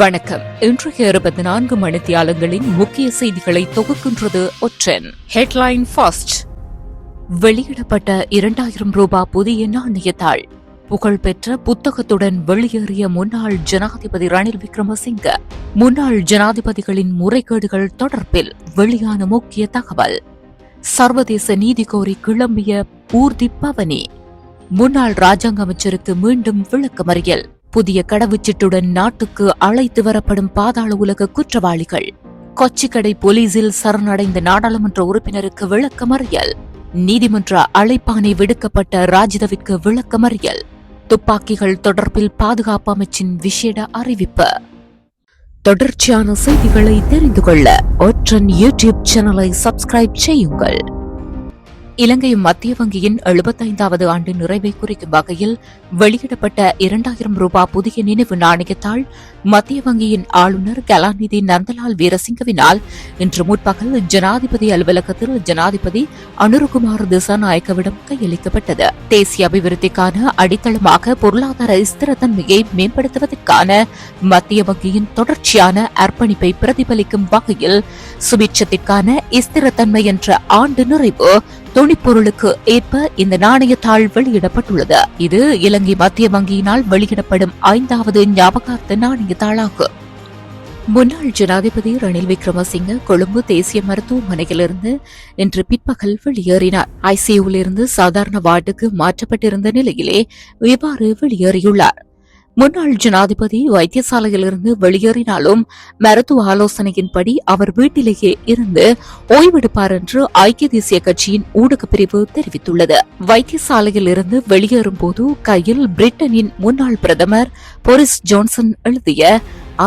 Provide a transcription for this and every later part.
வணக்கம். இன்றைய 24 மணித்தியாலங்களின் முக்கிய செய்திகளை தொகுக்கின்றது ஒற்றன். Headline first. வெளியிடப்பட்ட 2000 ரூபாய் புதிய நாணயத்தாள். புகழ்பெற்ற புத்தகத்துடன் வெளியேறிய முன்னாள் ஜனாதிபதி ரணில் விக்ரமசிங்க. முன்னாள் ஜனாதிபதிகளின் முறைகேடுகள் தொடர்பில் வெளியான முக்கிய தகவல். சர்வதேச நீதி கோரி கிளம்பிய ஊர்தி பவனி. முன்னாள் ராஜாங்க அமைச்சருக்கு மீண்டும் விளக்கமறியல். புதிய கடவுச்சீட்டுடன் நாட்டுக்கு அழைத்து வரப்படும் பாதாள உலக குற்றவாளிகள். கொச்சிக்கடை போலீசில் சரணடைந்த நாடாளுமன்ற உறுப்பினருக்கு விளக்கமறியல். நீதிமன்ற அழைப்பாணை விடுக்கப்பட்ட ராஜிதவிற்கு விளக்கமறியல். துப்பாக்கிகள் தொடர்பில் பாதுகாப்பு அமைச்சின் விசேட அறிவிப்பு. தொடர்ச்சியான செய்திகளை தெரிந்து கொள்ள ஒற்றன் யூடியூப் சேனலை சப்ஸ்கிரைப் செய்யுங்கள். இலங்கை மத்திய வங்கியின் 75வது ஆண்டு நிறைவை குறிக்கும் வகையில் வெளியிடப்பட்ட 2000 ரூபாய் புதிய நினைவு நாணயத்தாள் மத்திய வங்கியின் ஆளுநர் கலாநிதி நந்தலால் வீரசிங்கவினால் இன்று முற்பகல் ஜனாதிபதி அலுவலகத்தில் ஜனாதிபதி அனுரகுமார் திசாநாயக்கவிடம் கையளிக்கப்பட்டது. தேசிய அபிவிருத்திக்கான அடித்தளமாக பொருளாதார ஸ்திரத்தன்மையை மேம்படுத்துவதற்கான மத்திய வங்கியின் தொடர்ச்சியான அர்ப்பணிப்பை பிரதிபலிக்கும் வகையில் சுபிட்சத்திற்கான ஸ்திரத்தன்மை என்ற ஆண்டு நிறைவு துணிப்பொருளுக்கு ஏற்ப இந்த நாணயத்தாள் வெளியிடப்பட்டுள்ளது. இது இலங்கை மத்திய வங்கியினால் வெளியிடப்படும் 5வது ஞாபகார்த்த நாணயத்தாளாகும். முன்னாள் ஜனாதிபதி ரணில் விக்ரமசிங்க கொழும்பு தேசிய மருத்துவமனையிலிருந்து இன்று பிற்பகல் வெளியேறினார். ஐசியூவிலிருந்து சாதாரண வார்டுக்கு மாற்றப்பட்டிருந்த நிலையிலே இவ்வாறு வெளியேறியுள்ளார். முன்னாள் ஜனாதிபதி வைத்தியசாலையிலிருந்து வெளியேறினாலும் மருத்துவ ஆலோசனையின்படி அவர் வீட்டிலேயே இருந்து ஓய்வெடுப்பார் என்று ஐக்கிய தேசிய கட்சியின் ஊடகப் பிரிவு தெரிவித்துள்ளது. வைத்தியசாலையில் இருந்து வெளியேறும் போது கையில் பிரிட்டனின் முன்னாள் பிரதமர் போரிஸ் ஜான்சன் எழுதிய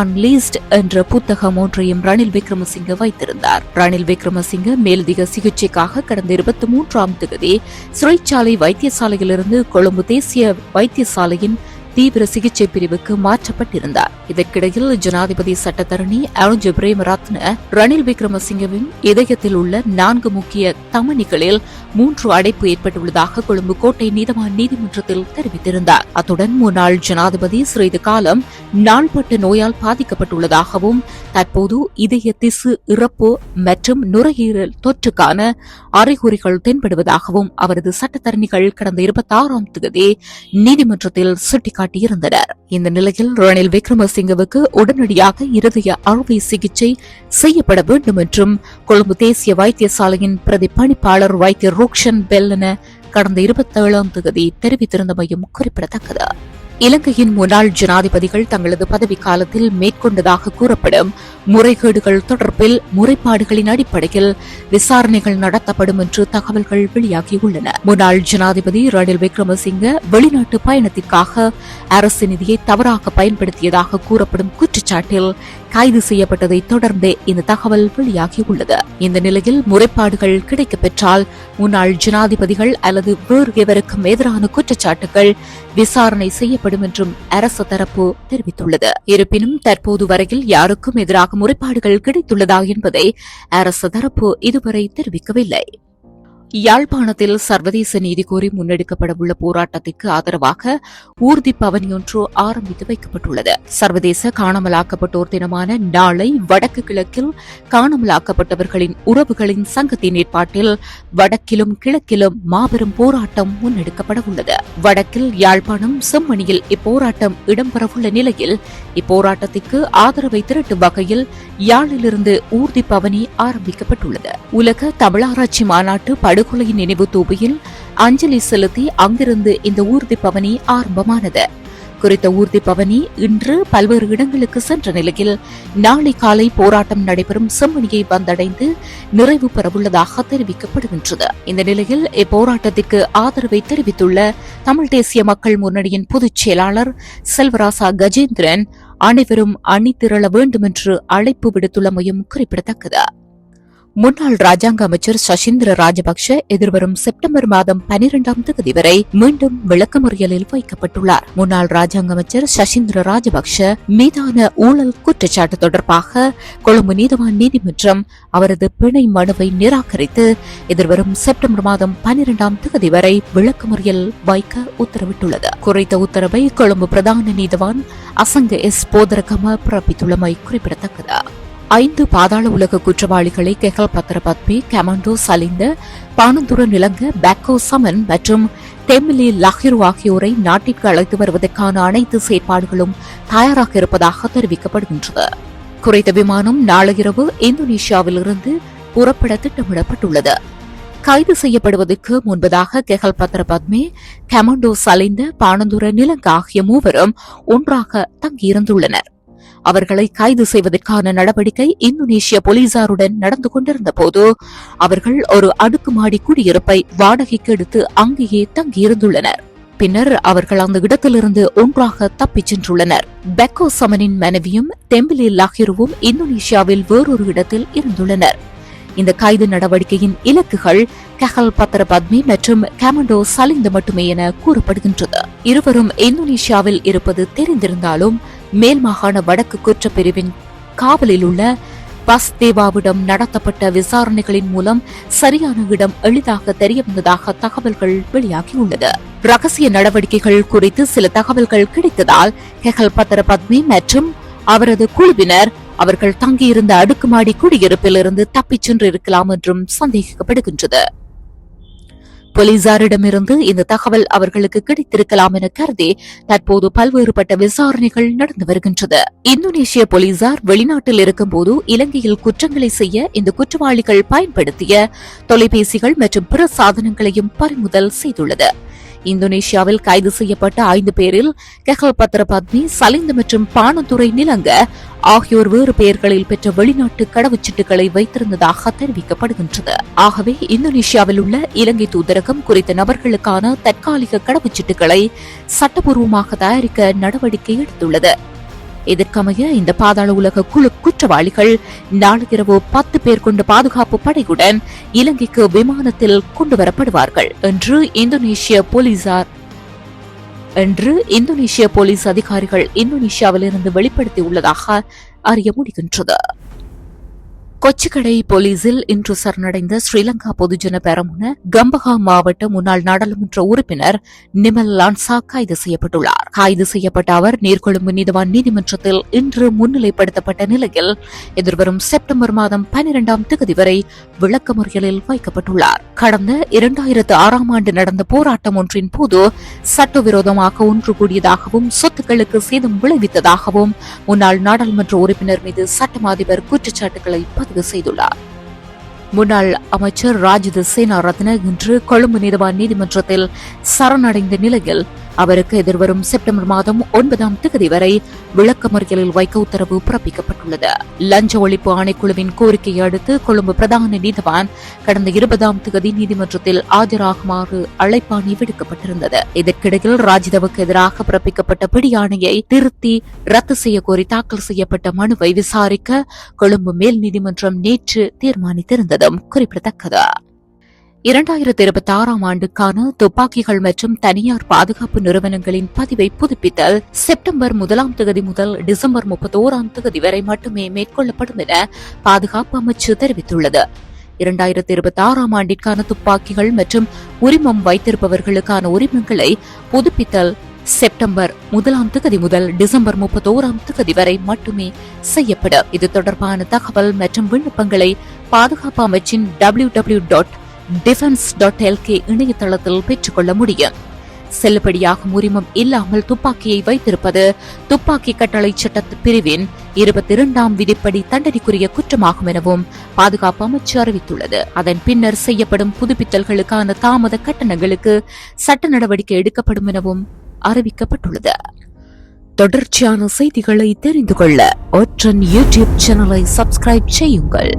அன்லீஸ்ட் என்ற புத்தகம் ஒன்றையும் ரணில் விக்ரமசிங்க வைத்திருந்தார். ரணில் விக்ரமசிங்க மேலதிக சிகிச்சைக்காக கடந்த 23ஆம் தேதி சிறைச்சாலை வைத்தியசாலையிலிருந்து கொழும்பு தேசிய வைத்தியசாலையின் தீவிர சிகிச்சை பிரிவுக்கு மாற்றப்பட்டிருந்தார். இதற்கிடையில் ஜனாதிபதி சட்டத்தரணி அருண் பிரேமரத்ன ரணில் விக்ரமசிங்கவின் இதயத்தில் உள்ள 4 முக்கிய தமனிகளில் 3 அடைப்பு ஏற்பட்டுள்ளதாக கொழும்பு கோட்டை நீதவான் நீதிமன்றத்தில் தெரிவித்திருந்தார். அத்துடன் முன்னாள் ஜனாதிபதி சிறிது காலம் நாள்பட்ட நோயால் பாதிக்கப்பட்டுள்ளதாகவும் தற்போது இதய திசு இறப்பு மற்றும் நுரையீரல் தொற்றுக்கான அறிகுறிகள் தென்படுவதாகவும் அவரது சட்டத்தரணிகள் கடந்த 26ஆம் தேதி நீதிமன்றத்தில் சுட்டிக்காட்டியிருந்தனர். இந்த நிலையில் ரணில் விக்ரமசிங்கவுக்கு உடனடியாக இருதய அறுவை சிகிச்சை செய்யப்பட வேண்டும் என்றும் கொழும்பு தேசிய வைத்தியசாலையின் பிரதி பணிப்பாளர் வைத்தியர் ரோக்ஷன் பெல்லன கடந்த 27ஆம் தேதி தெரிவித்திருந்தமையும் குறிப்பிடத்தக்கது. இலங்கையின் முன்னாள் ஜனாதிபதிகள் தங்களது பதவிக்காலத்தில் மேற்கொண்டதாக கூறப்படும் முறைகேடுகள் தொடர்பில் முறைப்பாடுகளின் அடிப்படையில் விசாரணைகள் நடத்தப்படும் என்று தகவல்கள் வெளியாகியுள்ளன. முன்னாள் ஜனாதிபதி ரணில் விக்ரமசிங்க வெளிநாட்டு பயணத்திற்காக அரசு நிதியை தவறாக பயன்படுத்தியதாக கூறப்படும் குற்றச்சாட்டில் கைது செய்யப்பட்டதை தொடர்ந்தே இந்த தகவல் வெளியாகியுள்ளது. இந்த நிலையில் முறைப்பாடுகள் கிடைக்கப்பெற்றால் முன்னாள் ஜனாதிபதிகள் அல்லது வேறு எவருக்கும் எதிரான குற்றச்சாட்டுகள் விசாரணை செய்யப்படும் என்றும் அரசு தரப்பு தெரிவித்துள்ளது. இருப்பினும் தற்போது வரையில் யாருக்கும் எதிராக முறைப்பாடுகள் கிடைத்துள்ளதா என்பதை அரசு தரப்பு இதுவரை தெரிவிக்கவில்லை. யாழ்ப்பாணத்தில் சர்வதேச நீதி கோரி முன்னெடுக்கப்படவுள்ள போராட்டத்திற்கு ஆதரவாக ஊர்தி பவனியொன்று ஆரம்பித்து வைக்கப்பட்டுள்ளது. சர்வதேச காணாமலாக்கப்பட்டோர் தினமான நாளை வடக்கு கிழக்கில் காணாமலாக்கப்பட்டவர்களின் உறவுகளின் சங்கத்தின் ஏற்பாட்டில் வடக்கிலும் கிழக்கிலும் மாபெரும் போராட்டம் முன்னெடுக்கப்படவுள்ளது. வடக்கில் யாழ்ப்பாணம் செம்மணியில் இப்போராட்டம் இடம்பெறவுள்ள நிலையில் இப்போராட்டத்திற்கு ஆதரவை திரட்டும் வகையில் யாழிலிருந்து ஊர்தி பவனி ஆரம்பிக்கப்பட்டுள்ளது. உலக தமிழாராய்ச்சி மாநாட்டு படுகொலையின் நினைவு தூபியில் அஞ்சலி செலுத்தி அங்கிருந்து இந்த ஊர்தி பவனி ஆரம்பமானது. குறித்த ஊர்தி பவனி இன்று பல்வேறு இடங்களுக்கு சென்ற நிலையில் நாளை காலை போராட்டம் நடைபெறும் செம்மணியை வந்தடைந்து நிறைவு பெறவுள்ளதாக தெரிவிக்கப்படுகின்றது. இந்த நிலையில் இப்போராட்டத்திற்கு ஆதரவை தெரிவித்துள்ள தமிழ் தேசிய மக்கள் முன்னணியின் பொதுச் செயலாளர் செல்வராசா கஜேந்திரன் அனைவரும் அணிதிரள வேண்டும் என்று அழைப்பு விடுத்துள்ளமையும் குறிப்பிடத்தக்கது. முன்னாள் ராஜாங்க அமைச்சர் சசீந்திர ராஜபக்ஷ எதிர்வரும் செப்டம்பர் மாதம் 12ஆம் தேதி வரை மீண்டும் விளக்கமறியலில் வைக்கப்பட்டுள்ளார். முன்னாள் ராஜாங்க அமைச்சர் சசீந்திர ராஜபக்ஷ மீதான ஊழல் குற்றச்சாட்டு தொடர்பாக கொழும்பு நீதவான் நீதிமன்றம் அவரது பிணை மனுவை நிராகரித்து எதிர்வரும் செப்டம்பர் மாதம் 12ஆம் தேதி வரை விளக்கமறியல் வைக்க உத்தரவிட்டுள்ளது. குறித்த உத்தரவை கொழும்பு பிரதான நீதவான் அசங்க எஸ் போதரகம பிறப்பித்துள்ளமை குறிப்பிடத்தக்கது. 5 பாதாள உலக குற்றவாளிகளை கெஹல் பத்ரபத்மி, கமாண்டோ சலிந்த, பானந்துர நிலங்க, பேக்கோ சமன் மற்றும் தெமிலி லஹிரு ஆகியோரை நாட்டிற்கு அழைத்து வருவதற்கான அனைத்து செயற்பாடுகளும் தயாராக இருப்பதாக தெரிவிக்கப்படுகின்றது. குறித்த விமானம் நாளை இரவு இந்தோனேஷியாவிலிருந்து புறப்பட திட்டமிடப்பட்டுள்ளது. கைது செய்யப்படுவதற்கு முன்பதாக கெஹல் பத்ரபத்மி, கமாண்டோ சலிந்த, பானந்துர நிலங்க ஆகிய மூவரும் ஒன்றாக தங்கியிருந்துள்ளனர். அவர்களை கைது செய்வதற்கான நடவடிக்கை இந்தோனேஷிய போலீசாருடன் நடந்து கொண்டிருந்த போது அவர்கள் ஒரு அடுக்குமாடி குடியிருப்பை வாடகைக்கு எடுத்து அங்கேயே தங்கியிருந்துள்ளனர். பின்னர் அவர்கள் அந்த இடத்திலிருந்து ஒன்றாக தப்பிச் சென்றுள்ளனர். பெக்கோ சமனின் மனைவியும் தெம்பிலி லஹிருவும் இந்தோனேஷியாவில் வேறொரு இடத்தில் இருந்துள்ளனர். இந்த கைது நடவடிக்கையின் இலக்குகள் கெஹல் பத்ரபத்மி மற்றும் கமாண்டோ சலிந்து மட்டுமே என கூறப்படுகின்றது. இருவரும் இந்தோனேஷியாவில் இருப்பது தெரிந்திருந்தாலும் மேல் மாகாண வடக்கு குற்றப்பிரிவின் காவலில் உள்ள பஸ்தேவாவிடம் நடத்தப்பட்ட விசாரணைகளின் மூலம் சரியான இடம் எளிதாக தெரியவந்ததாக தகவல்கள் வெளியாகியுள்ளது. ரகசிய நடவடிக்கைகள் குறித்து சில தகவல்கள் கிடைத்ததால் கெஹல் பத்ரபத்மி மற்றும் அவரது குழுவினர் அவர்கள் தங்கியிருந்த அடுக்குமாடி குடியிருப்பிலிருந்து தப்பிச் சென்றிருக்கலாம் என்றும் சந்தேகிக்கப்படுகின்றது. போலீசாரிடமிருந்து இந்த தகவல் அவர்களுக்கு கிடைத்திருக்கலாம் என கருதி தற்போது பல்வேறுபட்ட விசாரணைகள் நடந்து வருகின்றது. இந்தோனேஷிய போலீசார் வெளிநாட்டில் இருக்கும்போது இலங்கையில் குற்றங்களை செய்ய இந்த குற்றவாளிகள் பயன்படுத்திய தொலைபேசிகள் மற்றும் பிற சாதனங்களையும் பறிமுதல் செய்துள்ளது. இந்தோனேஷியாவில் கைது செய்யப்பட்ட 5 பேரில் கெஹல் பத்ரபத்மி, சலிந்து மற்றும் பானதுரை நிலங்க ஆகியோர் வேறு பெயர்களில் பெற்ற வெளிநாட்டு கடவுச்சீட்டுகளை வைத்திருந்ததாக தெரிவிக்கப்படுகின்றது. ஆகவே இந்தோனேஷியாவில் உள்ள இலங்கை தூதரகம் குறித்த நபர்களுக்கான தற்காலிக கடவுச்சீட்டுகளை சட்டபூர்வமாக தயாரிக்க நடவடிக்கை எடுத்துள்ளது. இதற்கமைய இந்த பாதாள உலக குழு குற்றவாளிகள் நாளை இரவு 10 பேர் கொண்ட பாதுகாப்பு படையுடன் இலங்கைக்கு விமானத்தில் கொண்டுவரப்படுவார்கள் என்று இந்தோனேஷிய போலீஸ் அதிகாரிகள் இந்தோனேஷியாவிலிருந்து வெளிப்படுத்தியுள்ளதாக அறிய முடிகின்றது. கொச்சிக்கடை போலீசில் இன்று சரணடைந்த ஸ்ரீலங்கா பொதுஜன பெரமுன கம்பஹா மாவட்ட முன்னாள் நாடாளுமன்ற உறுப்பினர் நிமல் லான்சா கைது செய்யப்பட்டுள்ளார். கைது செய்யப்பட்ட அவர் நீர்கொழும்பு நீதவான் நீதிமன்றத்தில் இன்று முன்னிலைப்படுத்தப்பட்ட நிலையில் எதிர்வரும் செப்டம்பர் மாதம் 12ஆம் தேதி வரை விளக்கமறியலில் வைக்கப்பட்டுள்ளார். கடந்த 2006ஆம் ஆண்டு நடந்த போராட்டம் ஒன்றின் போது சட்டவிரோதமாக ஒன்று கூடியதாகவும் சொத்துக்களுக்கு சேதம் விளைவித்ததாகவும் முன்னாள் நாடாளுமன்ற உறுப்பினர் மீது சட்டம் அதிபர் குற்றச்சாட்டுகளை செய்துள்ளார். முன்னாள் அமைச்சர் ராஜித சேனாரத்ன இன்று கொழும்பு நீதவான் நீதிமன்றத்தில் சரணடைந்த நிலையில் அவருக்கு எதிர்வரும் செப்டம்பர் மாதம் 9ஆம் தேதி வரை விளக்கமறியலில் வைக்க உத்தரவு பிறப்பிக்கப்பட்டுள்ளது. லஞ்ச ஒழிப்பு ஆணைக்குழுவின் கோரிக்கையை அடுத்து கொழும்பு பிரதான நீதவான் கடந்த 20ஆம் தேதி நீதிமன்றத்தில் ஆஜராகுமாறு அழைப்பாணை விடுக்கப்பட்டிருந்தது. இதற்கிடையில் ராஜிதவுக்கு எதிராக பிறப்பிக்கப்பட்ட பிடியாணையை திருத்தி ரத்து செய்ய கோரி தாக்கல் செய்யப்பட்ட மனுவை விசாரிக்க கொழும்பு மேல் நீதிமன்றம் நேற்று தீர்மானித்திருந்ததும் குறிப்பிடத்தக்கது. 2026ஆம் ஆண்டுக்கான துப்பாக்கிகள் மற்றும் தனியார் பாதுகாப்பு நிறுவனங்களின் பதிவை புதுப்பித்தல் செப்டம்பர் 1ஆம் தேதி முதல் டிசம்பர் 31ஆம் தேதி வரை மட்டுமே மேற்கொள்ளப்படும் என பாதுகாப்பு அமைச்சு தெரிவித்துள்ளது. 2026ஆம் ஆண்டிற்கான துப்பாக்கிகள் மற்றும் உரிமம் வைத்திருப்பவர்களுக்கான உரிமங்களை புதுப்பித்தல் செப்டம்பர் 1ஆம் தேதி முதல் டிசம்பர் 31ஆம் தேதி வரை மட்டுமே செய்யப்படும். இது தொடர்பான தகவல் மற்றும் விண்ணப்பங்களை பாதுகாப்பு அமைச்சின் www.defense.lk இணையதளத்தில் பெற்றுக்கொள்ள முடியும். செல்லுபடியாகும் உரிமம் இல்லாமல் துப்பாக்கியை வைத்திருப்பது துப்பாக்கி கட்டளை சட்ட பிரிவின் 22ஆம் விதிப்படி தண்டனைக்குரிய குற்றமாகும் எனவும் பாதுகாப்பு அமைச்சு அறிவித்துள்ளது. அதன் பின்னர் செய்யப்படும் புதுப்பித்தல்களுக்கான தாமத கட்டணங்களுக்கு சட்ட நடவடிக்கை எடுக்கப்படும் எனவும் அறிவிக்கப்பட்டுள்ளது. தொடர்ச்சியான செய்திகளை தெரிந்து கொள்ள ஒற்றன் யூடியூப் சேனலை சப்ஸ்கிரைப் செய்யுங்கள்.